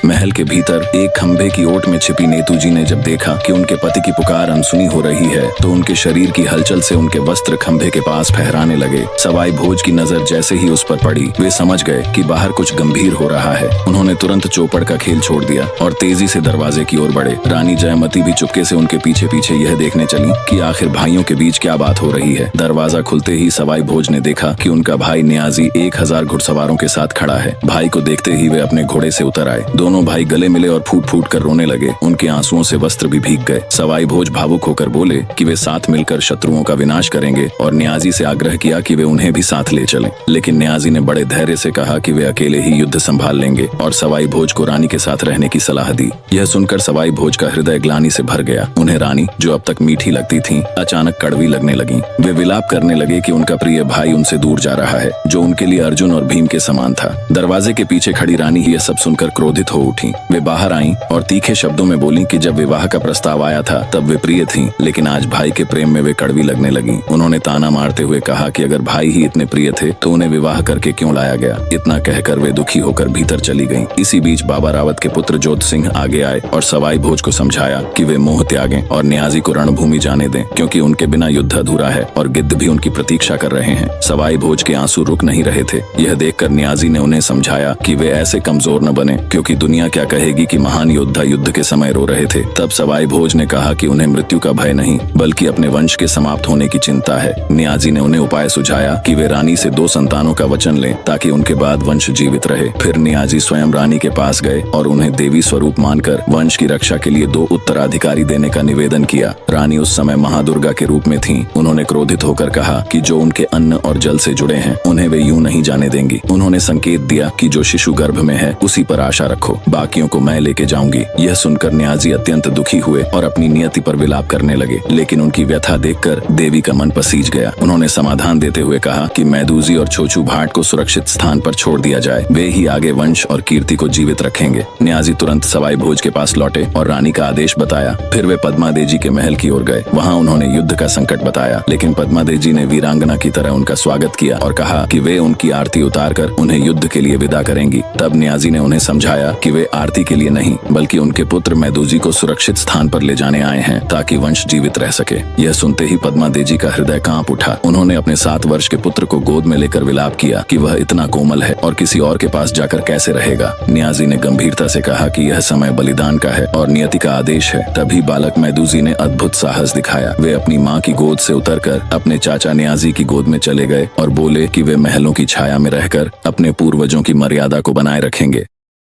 महल के भीतर एक खंभे की ओट में छिपी नेतू जी ने जब देखा कि उनके पति की पुकार अनसुनी हो रही है तो उनके शरीर की हलचल से उनके वस्त्र खंभे के पास फहराने लगे। सवाई भोज की नजर जैसे ही उस पर पड़ी वे समझ गए कि बाहर कुछ गंभीर हो रहा है। उन्होंने तुरंत चौपड़ का खेल छोड़ दिया और तेजी से दरवाजे की ओर बढ़े। रानी जयमती भी चुपके से उनके पीछे पीछे यह देखने चली कि आखिर भाइयों के बीच क्या बात हो रही है। दरवाजा खुलते ही सवाई भोज ने देखा कि उनका भाई नियाजी 1000 घुड़सवारों के साथ खड़ा है। भाई को देखते ही वे अपने घोड़े से उतर आए। दोनों भाई गले मिले और फूट फूट कर रोने लगे। उनके आंसुओं से वस्त्र भी भीग गए। सवाई भोज भावुक होकर बोले कि वे साथ मिलकर शत्रुओं का विनाश करेंगे और नियाजी से आग्रह किया कि वे उन्हें भी साथ ले चलें। लेकिन नियाजी ने बड़े धैर्य से कहा कि वे अकेले ही युद्ध संभाल लेंगे और सवाई भोज को रानी के साथ रहने की सलाह दी। यह सुनकर सवाई भोज का हृदय ग्लानि से भर गया। उन्हें रानी, जो अब तक मीठी लगती थी, अचानक कड़वी लगने लगी। वे विलाप करने लगे कि उनका प्रिय भाई उनसे दूर जा रहा है, जो उनके लिए अर्जुन और भीम के समान था। दरवाजे के पीछे खड़ी रानी यह सब सुनकर क्रोधित हो उठी। वे बाहर आईं और तीखे शब्दों में बोली कि जब विवाह का प्रस्ताव आया था तब वे प्रिय थीं, लेकिन आज भाई के प्रेम में वे कड़वी लगने लगी। उन्होंने ताना मारते हुए कहा कि अगर भाई ही इतने प्रिय थे तो उन्हें विवाह करके क्यों लाया गया। इतना कहकर वे दुखी होकर भीतर चली गईं। इसी बीच बाबा रावत के पुत्र जोध सिंह आगे आए और सवाई भोज को समझाया कि वे मोह त्यागें और नियाजी को रणभूमि जाने दें, क्योंकि उनके बिना युद्ध अधूरा है और गिद्ध भी उनकी प्रतीक्षा कर रहे हैं। सवाई भोज के आंसू रुक नहीं रहे थे। यह देखकर नियाजी ने उन्हें समझाया कि वे ऐसे कमजोर न बने, क्योंकि दुनिया क्या कहेगी कि महान योद्धा युद्ध के समय रो रहे थे। तब सवाई भोज ने कहा कि उन्हें मृत्यु का भय नहीं बल्कि अपने वंश के समाप्त होने की चिंता है। नियाजी ने उन्हें उपाय सुझाया कि वे रानी से 2 संतानों का वचन लें ताकि उनके बाद वंश जीवित रहे। फिर नियाजी स्वयं रानी के पास गए और उन्हें देवी स्वरूप मानकर वंश की रक्षा के लिए 2 उत्तराधिकारी देने का निवेदन किया। रानी उस समय महादुर्गा के रूप में थीं। उन्होंने क्रोधित होकर कहा कि जो उनके अन्न और जल से जुड़े हैं उन्हें वे यूं नहीं जाने देंगी। उन्होंने संकेत दिया कि जो शिशु गर्भ में है उसी पर आशा रखो, बाकियों को मैं लेके जाऊंगी। यह सुनकर नियाजी अत्यंत दुखी हुए और अपनी नियति पर विलाप करने लगे, लेकिन उनकी व्यथा देखकर देवी का मन पसीज गया। उन्होंने समाधान देते हुए कहा कि मैदूजी और छोचू भाट को सुरक्षित स्थान पर छोड़ दिया जाए, वे ही आगे वंश और कीर्ति को जीवित रखेंगे। नियाजी तुरंत सवाई भोज के पास लौटे और रानी का आदेश बताया। फिर वे पद्मादेजी के महल की ओर गए। वहाँ उन्होंने युद्ध का संकट बताया, लेकिन पद्मादेजी ने वीरांगना की तरह उनका स्वागत किया और कहा कि वे उनकी आरती उतारकर उन्हें युद्ध के लिए विदा करेंगी। तब नियाजी ने उन्हें समझाया कि वे आरती के लिए नहीं बल्कि उनके पुत्र मैदूजी को सुरक्षित स्थान पर ले जाने आए हैं ताकि वंश जीवित रह सके। यह सुनते ही पद्मादेजी का हृदय कांप उठा। उन्होंने अपने 7 वर्ष के पुत्र को गोद में लेकर विलाप किया कि वह इतना कोमल है और किसी और के पास जाकर कैसे रहेगा। नियाजी ने गंभीरता से कहा कि यह समय बलिदान का है और नियति का आदेश है। तभी बालक मैदूजी ने अद्भुत साहस दिखाया। वे अपनी माँ की गोद से उतरकर अपने चाचा नियाजी की गोद में चले गए और बोले कि वे महलों की छाया में रहकर अपने पूर्वजों की मर्यादा को बनाए रखेंगे।